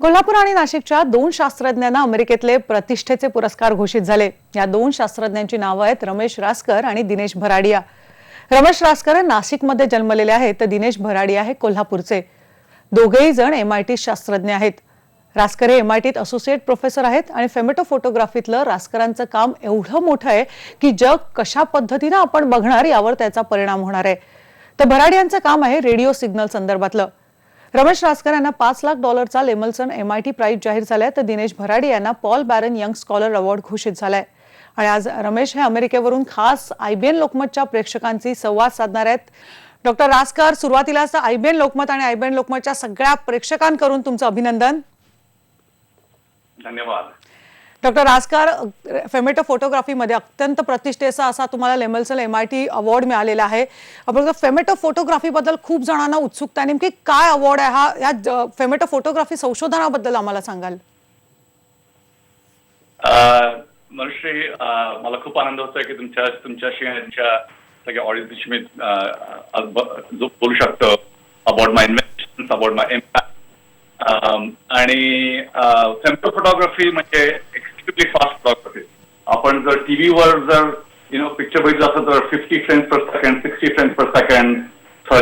कोल्हापूर आणि नाशिकच्या 2 शास्त्रज्ञांना अमेरिकेतले प्रतिष्ठेचे पुरस्कार घोषित झाले। या 2 शास्त्रज्ञांची नावे आहेत रमेश रास्कर आणि दिनेश भराडिया। रमेश रास्कर नाशिकमध्ये जन्मलेले आहेत तर दिनेश भराडिया हे कोल्हापूरचे। दोघेही जण MIT शास्त्रज्ञ आहेत। रास्कर हे MITत असोसिएट प्रोफेसर आहेत आणि फेमेटो फोटोग्राफीतलं रास्करांचं काम एवढं मोठं आहे की जग कशा पद्धतीने आपण बघणार यावर त्याचा परिणाम होणार आहे। तर भराडियांचं काम आहे रेडिओ सिग्नल संदर्भातलं। रमेश रास्कर यांना $5 लाख लेमल्सन MIT प्राइज जाहीर झालाय तर दिनेश भराडिया यांना Paul baron young scholar award घोषित झालाय। आणि आज रमेश हे अमेरिकेवरून खास IBN लोकमतच्या प्रेक्षकांशी संवाद साधणार आहेत। डॉक्टर रास्कर, सुरुवातीलाच IBN लोकमत आणि IBN लोकमतच्या सगळ्या प्रेक्षकांकडून तुमचं अभिनंदन। धन्यवाद। डॉक्टर रास्कर, फेमेटो फोटोग्राफीमध्ये अत्यंत प्रतिष्ठेचा असा तुम्हाला लेमल्सन MIT अवॉर्ड मिळालेला आहे। आपण फेमेटो फोटोग्राफीबद्दल खूप जणांना उत्सुकता आहे, नेमकी काय अवॉर्ड आहे हा? या फेमेटो फोटोग्राफी संशोधनाबद्दल आम्हाला सांगाल? मनश्री, मला खूप आनंद होतोय की तुमच्याशी सगळ्या ऑडियन्सशी मी बोलू शकतो about my इन्व्हेन्शन्स, about my impact. आणि फेमेटो फोटोग्राफी म्हणजे एक्स्ट्रीमली फास्ट फोटोग्राफी। आपण जर टीव्हीवर जर पिक्चर बघितलं असेल तर 50 फ्रेम्स पर सेकंड, 60 फ्रेम्स पर सेकंड,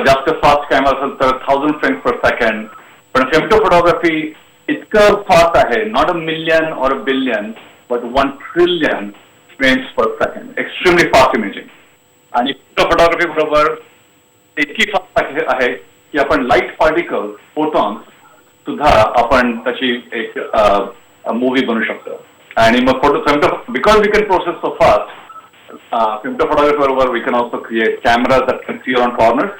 जास्त फास्ट कॅमेरा असेल तर 1000 फ्रेम्स पर सेकंड। पण फेमेटो फोटोग्राफी इतकं फास्ट आहे, नॉट अ मिलियन और a billion but 1 trillion frames per second. Extremely fast imaging. आणि फोटोग्राफी बरोबर इतकी फास्ट आहे की आपण लाईट पार्टिकल्स, फोटॉन्स सुद्धा आपण त्याची एक मूवी बनवू शकतो। आणि मग femto because we can process so fast, femto photography बरोबर we can also create cameras that can see on corners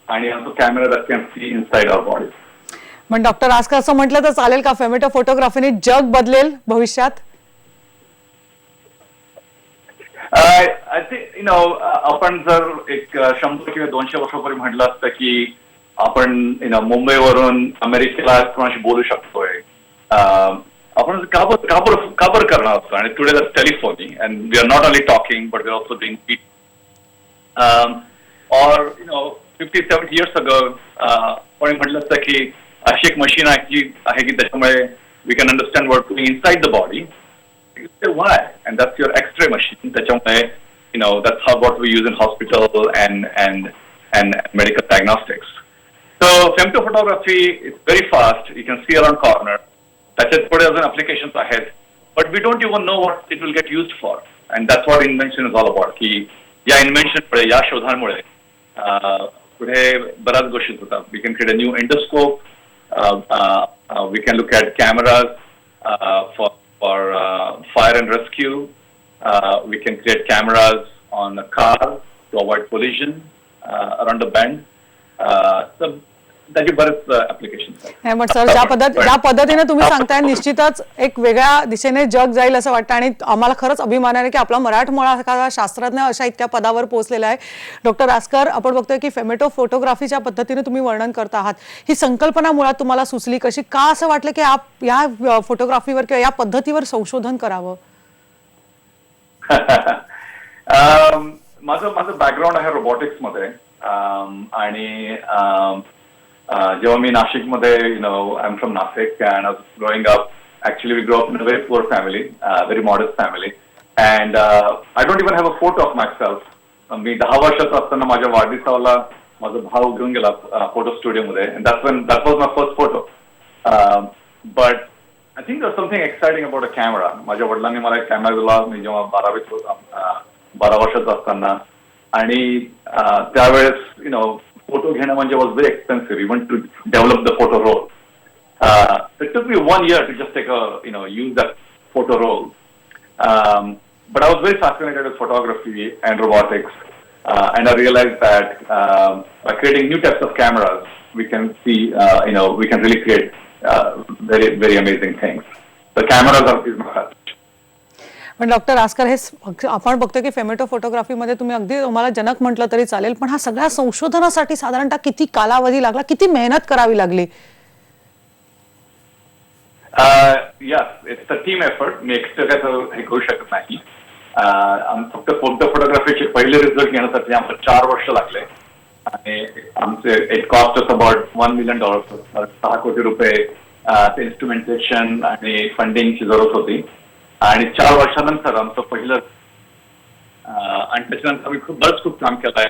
आणि also camera that can see inside our body. पण डॉक्टर रास्कर, असं म्हटलं तर चालेल का फेमेटो फोटोग्राफीने जग बदलेल भविष्यात? आय थिंक आपण जर एक 100 किंवा 200 वर्षापूर्वी म्हटलं असतं की आपण मुंबईवरून अमेरिकेला कोणाशी बोलू शकतोय, आपण काबर करणार असतो। आणि today that's telephoning and we are not only talking but we are also doing it. और 50-70 years ago कोणी म्हटलं असतं की अशी एक मशीन आहे की त्याच्यामुळे we can understand what going inside the body. Why? And that's your X-ray machine. त्याच्यामुळे that's how what we use in hospital and medical diagnostics. So femto photography is very fast. You can see around corner. त्याच्यात पुढे अजून applications आहेत, but we don't even know what it will get used for. And that's what invention is all about. की या invention मुळे, या शोधांमुळे पुढे बऱ्याच गोष्टी होतात। We can create a new endoscope. We can look at cameras for fire and rescue. We can create cameras on a car to avoid collision around the bend. So त्याची बरेच ऍप्लिकेशन्स आहेत। पण सर, ज्या पद्धतीने तुम्ही सांगताय निश्चितच एक वेगळ्या दिशेने जग जाईल असं वाटतं आणि आम्हाला खरंच अभिमान आहे की आपला मराठमोळा शास्त्रज्ञ अशा इतक्या पदावर पोहोचलेला आहे। डॉक्टर रास्कर, आपण बघतोय की फेमेटो फोटोग्राफीच्या पद्धतीने तुम्ही वर्णन करत आहात। ही संकल्पना मुळात तुम्हाला सुचली कशी? का असं वाटलं की या फोटोग्राफीवर किंवा या पद्धतीवर संशोधन करावं? माझं बॅकग्राऊंड आहे रोबोटिक्स मध्ये। आणि जेव्हा मी नाशिकमध्ये I am from Nashik and growing up, actually we grow up in a very poor family, very modest family, and I don't even have a photo of my self. मी 10 वर्षाचा असताना माझ्या वाढदिवसाला माझा भाऊ घेऊन गेला फोटो स्टुडिओमध्ये, that was my first photo. But I think there something exciting about a camera. माझ्या वडिलांनी मला एक कॅमेरा दिला मी जेव्हा 12 वर्षाचा असताना। आणि त्यावेळेस फोटो घेणं म्हणजे was very expensive even to develop the photo roll. It took me 1 year to just take use that photo roll. But I was very fascinated with photography and robotics and I realized that by creating new types of cameras we can see we can really create very very amazing things. The cameras is my passion. पण doctor रास्कर, हे आपण बघतो की फेमेटो फोटोग्राफीमध्ये तुम्ही अगदी तुम्हाला जनक म्हटलं तरी चालेल, पण हा सगळ्या संशोधनासाठी साधारणतः किती कालावधी लागला, किती मेहनत करावी लागली? Yes, it's a team effort. मी एकटं हे करू शकत नाही। फक्त फोटोग्राफीचे पहिले रिझल्ट घेण्यासाठी आम्हाला 4 वर्ष लागले आणि आमचे it cost us about $1 million, 6 कोटी रुपये इन्स्ट्रुमेंटेशन आणि फंडिंगची जरूरत होती आणि 4 वर्षानंतर आमचं पहिलं आणि त्याच्यानंतर आम्ही खूप काम केलंय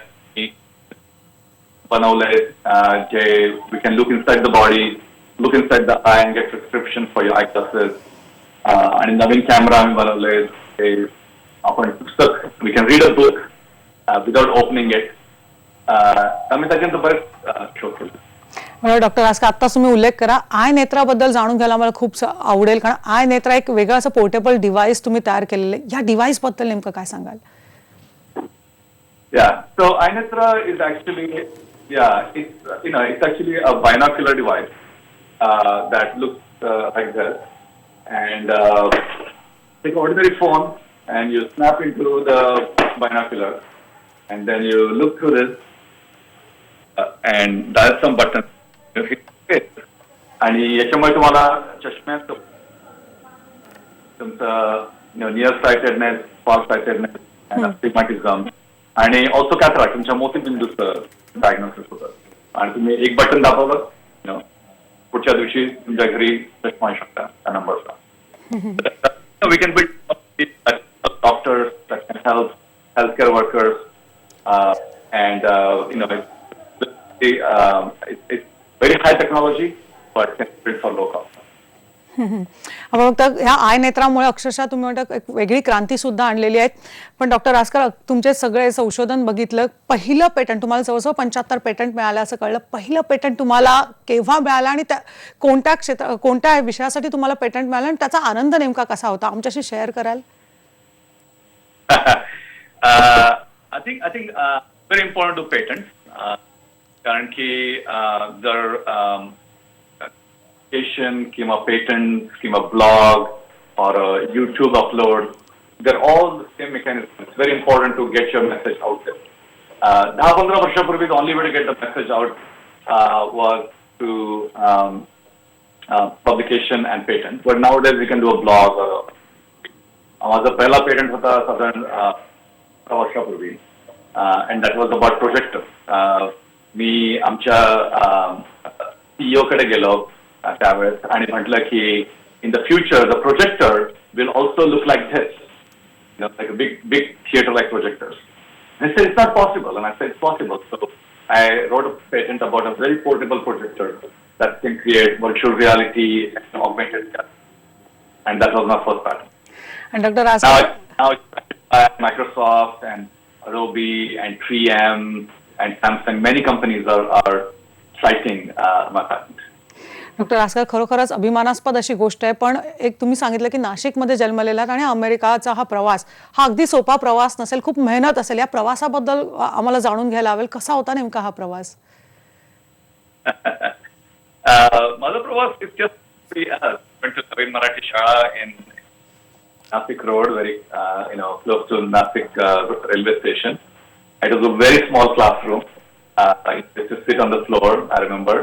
बनवलंय जे we can look inside the body look inside the eye and get prescription for your eye glasses आणि नवीन कॅमेरा आम्ही बनवले ते आपण पुस्तक we can read a book without opening it आम्ही त्याच्यानंतर बरेच शो केले. डॉक्टर रास्कर, आता तुम्ही उल्लेख करा आय नेत्राबद्दल जाणून घ्यायला मला खूप आवडेल, कारण आय नेत्रा एक वेगळं असं पोर्टेबल डिव्हाइस तुम्ही तयार केलेलं आहे. या डिव्हाइस बद्दल नेमकं काय सांगाल? Yeah, so iNetra is actually, it's actually a binocular device that looks like this, and take an ordinary phone and you snap into the binocular, and then you look through this, and dial some buttons. You hit it, आणि याच्यामुळे तुम्हाला चष्म्याचं तुमचं near sightedness, फार sightedness, and astigmatism, आणि also cataract तुमच्या मोतीबिंदूचं diagnosis होतं. आणि तुम्ही एक बटन दाबवलं पुढच्या दिवशी तुमच्या घरी चष्मा येऊ शकता त्या नंबरचा. We can build doctors that can help healthcare workers and it's very high technology but can build for low cost. आपण बघता ह्या आय नेत्रामुळे अक्षरशः तुम्ही म्हणता एक वेगळी क्रांती सुद्धा आणलेली आहे. पण डॉक्टर रास्कर, तुमचे सगळे संशोधन बघितलं, पहिलं पेटंट तुम्हाला जवळजवळ 75 पेटंट मिळालं असं कळलं. पहिलं पेटंट तुम्हाला केव्हा मिळालं आणि कोणत्या विषयासाठी तुम्हाला पेटंट मिळालं आणि त्याचा आनंद नेमका कसा होता, आमच्याशी शेअर कराल? I think very important to patent कारण की जर किंवा पेटंट किंवा blog or YouTube upload, they're all the same mechanism. It's very important to get your message out there. 10-15 वर्षापूर्वी the only way to get the message out was to publication and patent. But nowadays we can do a blog. माझा पहिला patent होता साधारण 10 वर्षापूर्वी, and that was about projector. मी आमच्या CEO कडे गेलो त्यावेळेस आणि म्हटलं की in the future the projector will also look like this, like a big theater like projectors. And I said it's not possible, and I said it's possible. So I wrote a patent about a very portable projector that can create virtual reality and augmented reality, and that was my first patent. And Dr. Raskar, now Microsoft and Adobe and 3M and Samsung, many companies are citing my patent. Doctor Raskar, खरोखरच अभिमानास्पद अशी गोष्ट आहे. पण एक तुम्ही सांगितलं की नाशिकमध्ये जन्मलेला आणि अमेरिकाचा हा प्रवास हा अगदी सोपा प्रवास नसेल, खूप मेहनत असेल. या प्रवासाबद्दल आम्हाला जाणून घ्यायला हवेल, कसा होता नेमका हा प्रवास? माझा प्रवास नवीन मराठी शाळा in Nashik road, very close to Nashik railway station. It was a very small classroom. Sit on the floor, I remember.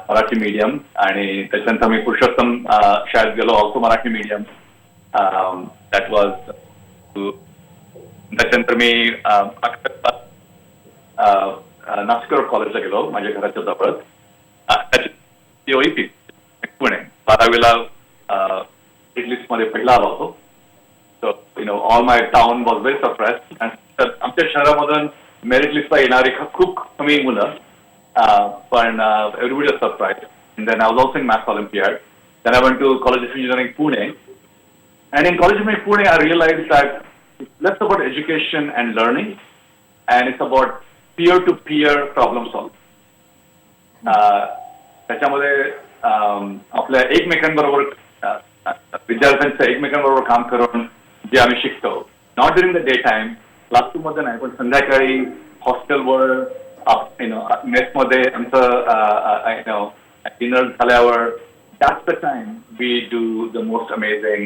Marathi medium, आणि त्याच्यानंतर मी पुरुषोत्तम शाळेत गेलो, also Marathi medium. That was त्याच्यानंतर मी नाशिक रोड कॉलेजला गेलो, माझ्या घराच्या जवळ. पुणे 12वीला लिस्ट मध्ये पहिला आला होतो. So all my town was very surprise. आमच्या शहरामधून मेरिट लिस्टला येणारी खूप कमी मुलं, but everybody was surprised. And then I was also in Maths Olympiad. Then I went to College of Engineering, Pune. And in College of Engineering, Pune, I realized that it's less about education and learning, and it's about peer-to-peer problem solving. त्याच्यामध्ये आपल्या एकमेकांबरोबर विद्यार्थ्यांचं एकमेकांबरोबर काम करून जे आम्ही शिकतो, not during the day time, classroom मध्ये नाही, पण संध्याकाळी हॉस्टेलवर मेसमध्ये आमचं डिनर झाल्यावर, that's the time we do the most amazing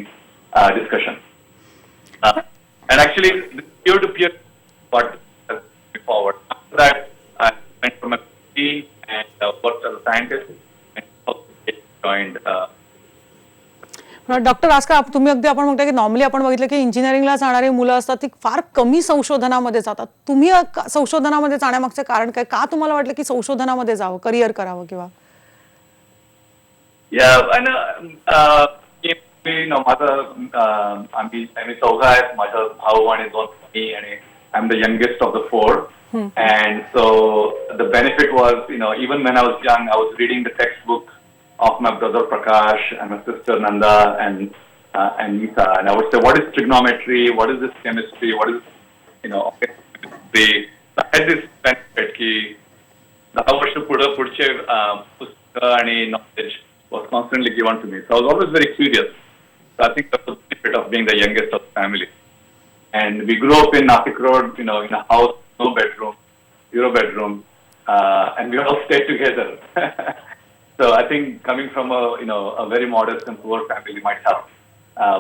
discussion. And actually, peer-to-peer part forward. After that, I went from a PhD and worked as a scientist and also joined. Doctor Raskar, तुम्ही अगदी आपण म्हणता की normally आपण बघितलं की इंजिनिअरिंगला जाणारी मुलं असतात ती फार कमी संशोधनामध्ये जातात. तुम्ही संशोधनामध्ये जाण्यामागचे कारण काय? का तुम्हाला वाटलं की संशोधनामध्ये जावं, करिअर करावं? किंवा Yeah, and आम्ही चौघा आहेत. माझा भाऊ आणि दोन मी आणि I'm the youngest of the four. And so the benefit was, even when I was young, I was reading the textbook of my brother Prakash and my sister Nanda and Nita, and I would say, what is trigonometry? What is this chemistry? What is, chemistry? I had this benefit की 10 वर्ष पुढचे पुस्तक आणि knowledge was constantly given to me. So I was always very curious. So I think that was the benefit of being the youngest of the family. And we grew up in Nashik Road, in a house, no bedroom, 0 bedroom, and we all stayed together. So I think coming from a very modest and poor family might help.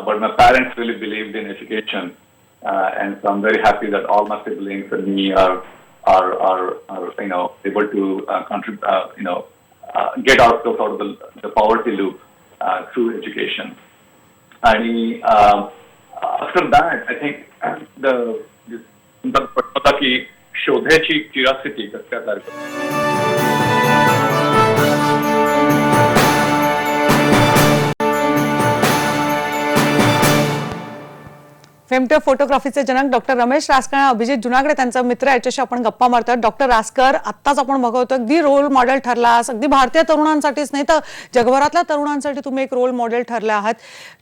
But my parents really believed in education, and so I'm very happy that all my siblings and me are able to contribute, get ourselves out of the poverty loop through education. And after that, I think की शोधायची curiosity कसल्या सारखं. फेमटे फोटोग्राफीचे जनक doctor Ramesh रास्कर आणि अभिजित जुनागडे त्यांचा मित्र याच्याशी आपण गप्पा मारतात. डॉक्टर रास्कर, आत्ताच आपण बघतो अगदी रोल मॉडेल ठरलास, अगदी भारतीय तरुणांसाठीच नाही तर जगभरातल्या तरुणांसाठी तुम्ही एक रोल मॉडेल ठरले आहात.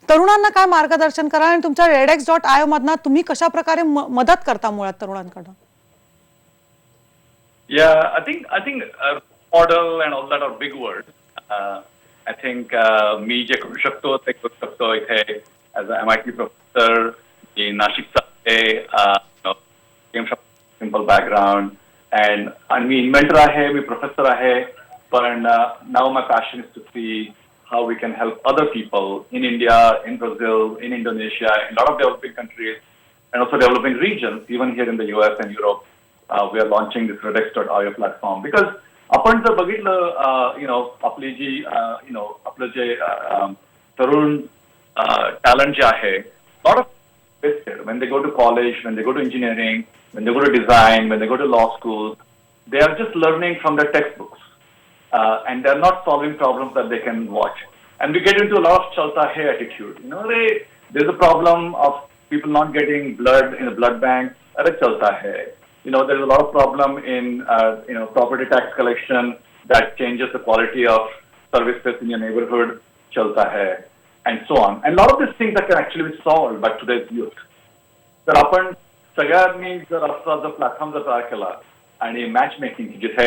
तरुणांना काय मार्गदर्शन करा आणि तुमच्या redex.io मधनं तुम्ही कशा प्रकारे मदत करता मुळात तरुणांकडे? Yeah, I think model and all that are big words. I think मी जे करू शकतो ते करू शकतो इथे as a MIT professor in Nashik came from simple background and me inventor आहे, मी professor आहे, पण now my passion is to see how we can help other people in India, in Brazil, in Indonesia, in a lot of developing countries and also developing regions, even here in the US and Europe. We are launching this redex.io platform because आपण जर बघितलं आपली जी आपलं जे तरुण talent जे आहे, lot of wasted when they go to college, when they go to engineering, when they go to design, when they go to law school, they are just learning from the textbooks and they're not solving problems that they can watch. And we get into a lot of chalta hai attitude. There's a problem of people not getting blood in a blood bank. Arre chalta hai. There's a lot of problem in property tax collection that changes the quality of services in your neighborhood. Chalta hai. And so on. And a lot of these things that can actually be solved by today's youth. तर आपण सगळ्यांनी जर असा जो platform जर तयार केला आणि मॅच मेकिंग जिथे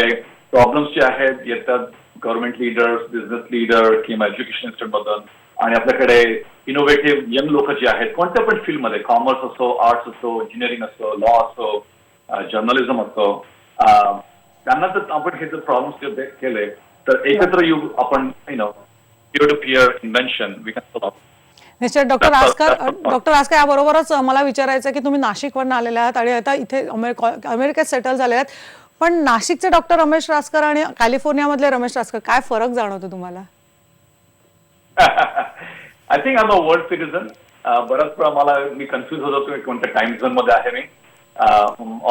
प्रॉब्लेम्स जे आहेत येतात गव्हर्नमेंट लीडर्स, बिझनेस लीडर किंवा एज्युकेशन सिस्टम बद्दल आणि आपल्याकडे इनोव्हेटिव्ह यंग लोक जे आहेत कोणत्या पण फील्डमध्ये कॉमर्स असो, आर्ट्स असो, इंजिनिअरिंग असो, लॉ असो, जर्नलिझम असो, त्यांना जर आपण हे जर प्रॉब्लेम्स केले तर एकत्र येऊ आपण peer to peer invention we can solve. निश्चित. डॉक्टर रास्कर याबरोबरच मला विचारायचं की तुम्ही नाशिकवरून आलेले आहात आणि आता इथे अमेरिकेत सेटल झाले आहेत, पण नाशिकचे डॉक्टर रमेश रास्कर आणि कॅलिफोर्नियामधले रमेश रास्कर काय फरक जाणवतो तुम्हाला? I think I am a world citizen. बराच वेळा मी कन्फ्युज होत होतो कोणत्या टाइम झोन मध्ये आहे मी.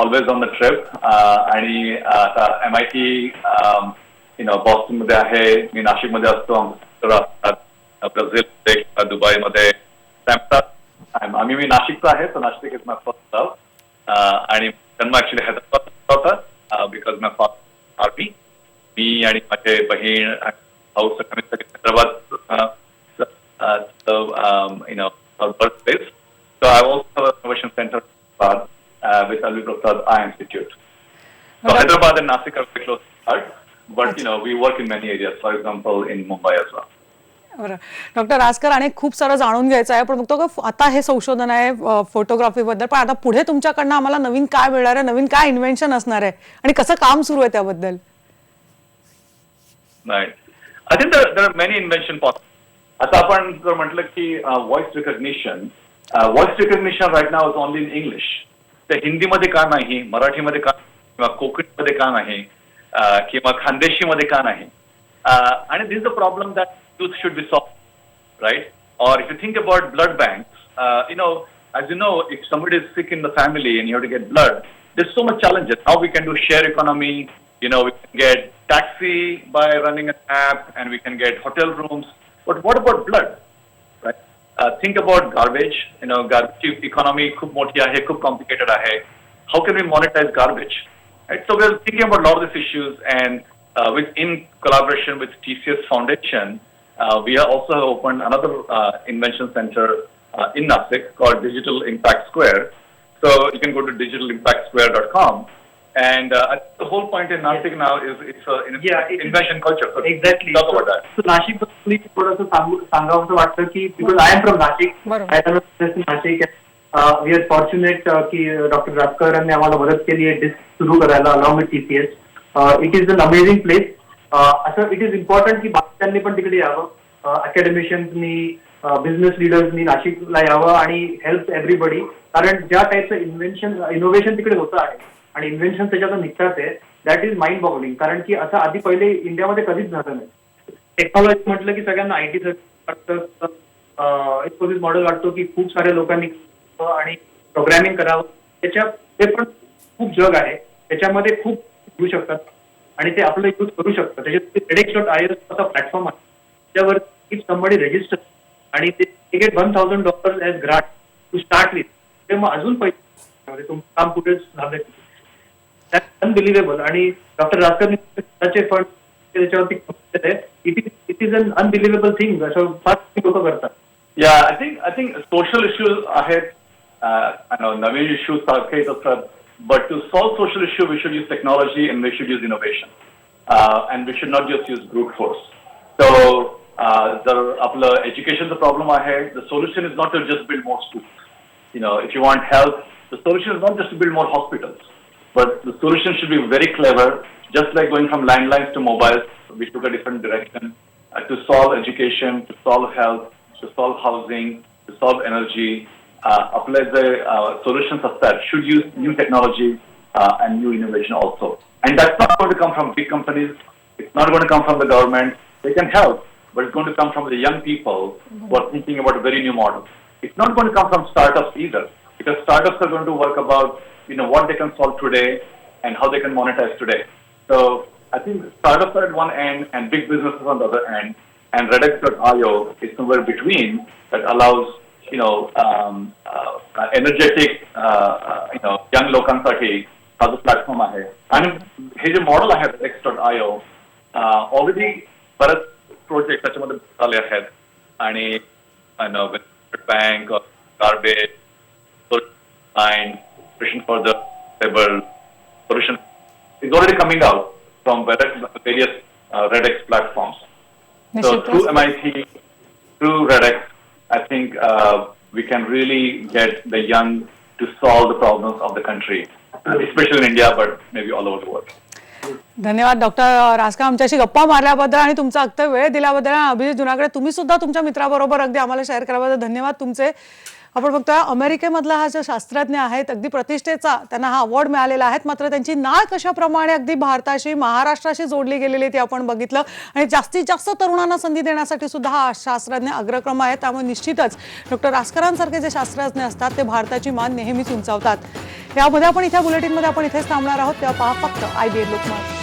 Always on the trip. आणि आता MIT बॉस्टन मध्ये आहे, मी नाशिक मध्ये असतो, ब्राझील, दुबईमध्ये. मी नाशिकचा आहे, तर Nashik is my first love. आणि जन्म ऍक्च्युली हैदराबाद होता बिकॉज माय फादर आर्मी. मी आणि माझे बहीण भाऊ सगळे Hyderabad birth place. So I also have a innovation center with Alvi Prasad Eye Institute. So Hyderabad and Nashik are very close to heart, but we work in many areas. For example, in Mumbai as well. बरं. Doctor रास्कर, आणि खूप सारं जाणून घ्यायचं आहे, पण बघतो की आता हे संशोधन आहे फोटोग्राफी बद्दल, पण आता पुढे तुमच्याकडनं आम्हाला नवीन काय मिळणार आहे, नवीन काय इन्व्हेन्शन असणार आहे आणि कसं काम सुरू आहे त्याबद्दल? Right. I think there are many invention possible. आता आपण जर म्हटलं की voice recognition right now is only in English. ते हिंदीमध्ये का नाही, मराठीमध्ये का, किंवा कोकणीमध्ये का नाही, किंवा खानदेशीमध्ये का नाही? आणि this is the problem that youth should be solved, right? Or if you think about blood banks, as you know, if somebody is sick in the family and you have to get blood, there's so much challenges. Now we can do share economy, we can get taxi by running an app, and we can get hotel rooms. But what about blood? Right? Think about garbage. Garbage economy खूप मोठी आहे, खूप complicated आहे. How can we monetize garbage? Right? So we're thinking about a lot of these issues, and in collaboration with TCS Foundation, we are also opened another invention center in Nasik called Digital Impact Square. So you can go to digitalimpactsquare.com. And the whole point in Nasik now is it's an invention culture. So Exactly. talk about that. So Nashik बद्दल थोडंसं सांगावंसं वाटतं की because I am from Nashik. बरोबर. I am from Nashik. We are fortunate की Dr. Raskar यांनी आम्हाला मदत केली आहे डिस्क सुरू करायला along with TCS. It is an amazing place. असं it is important की बाकीच्यांनी पण तिकडे यावं. अकॅडमिशियन्सनी बिझनेस लिडर्सनी नाशिकला यावं आणि हेल्प एव्हरीबडी, कारण ज्या टाईपचं इनोव्हेशन तिकडे होतं आहे आणि इन्व्हेन्शन त्याच्यातून निघतात आहे, दॅट इज माइंड बॉगलिंग. कारण की असं आधी पहिले इंडियामध्ये कधीच झालं नाही. टेक्नॉलॉजी म्हटलं की सगळ्यांना आयटी वाटतं, एक पोलीस मॉडेल वाटतो की खूप साऱ्या लोकांनी आणि प्रोग्रॅमिंग करावं. ते पण खूप जग आहे, त्याच्यामध्ये खूप घेऊ शकतात आणि ते आपलं यूज करू शकतात. त्याच्यात edX.is असा प्लॅटफॉर्म आहे, त्यावर इफ समबडी रजिस्टर आणि ते get $1,000 as grant to start with. ते मग अजून पैसे तुमचं काम कुठे झालं अनबिलिव्हेबल. आणि डॉक्टर रास्करनी त्याचे फंड त्याच्यावरती it is an unbelievable thing, असं फार लोक करतात. Yeah, I think social issues ahead. I know Naveen issues सारखेच असतात. But to solve social issue, we should use technology and we should use innovation, and we should not just use brute force. So, जर आपलं educationचा problem आहे, the solution is not to just build more schools. If you want health, the solution is not just to build more hospitals, but the solution should be very clever. Just like going from landlines to mobiles, we took a different direction to solve education, to solve health, to solve housing, to solve energy. Apply the solutions of that should use new technology and new innovation also. And that's not going to come from big companies. It's not going to come from the government. They can help, but it's going to come from the young people who are thinking about a very new model. It's not going to come from startups either, because startups are going to work about what they can solve today and how they can monetize today. So I think startups are at one end and big businesses on the other end, and RedX.io is somewhere between that allows energetic young लोकांसाठी हा जो platform आहे. आणि हे जे model आहे RedX.io, already बरेच project त्याच्यामध्ये आले आहेत आणि bank garbage solution for the stable solution is already coming out from various RedX platforms. So through MIT, through RedX, I think we can really get the young to solve the problems of the country, especially in India, but maybe all over the world. धन्यवाद doctor रास्कर, आमच्याशी गप्पा मारल्याबद्दल आणि तुमचा अगदी वेळ दिल्याबद्दल. अभिजित जुनाकडे तुम्ही सुद्धा तुमच्या मित्राबरोबर अगदी आम्हाला शेअर केल्याबद्दल धन्यवाद तुमचे. आपण बघतोय अमेरिकेमधला हा जो शास्त्रज्ञ आहेत, अगदी प्रतिष्ठेचा त्यांना हा अवॉर्ड मिळालेला आहे, मात्र त्यांची नाळ कशाप्रमाणे अगदी भारताशी महाराष्ट्राशी जोडली गेलेली ती आपण बघितलं. आणि जास्तीत जास्त तरुणांना संधी देण्यासाठी सुद्धा हा शास्त्रज्ञ अग्रक्रम आहे. त्यामुळे निश्चितच डॉक्टर रास्करांसारखे जे शास्त्रज्ञ असतात ते भारताची मान नेहमीच उंचावतात. यामध्ये आपण इथे बुलेटिनमध्ये आपण इथेच थांबणार आहोत. तेव्हा पहा फक्त IBN लोकमत.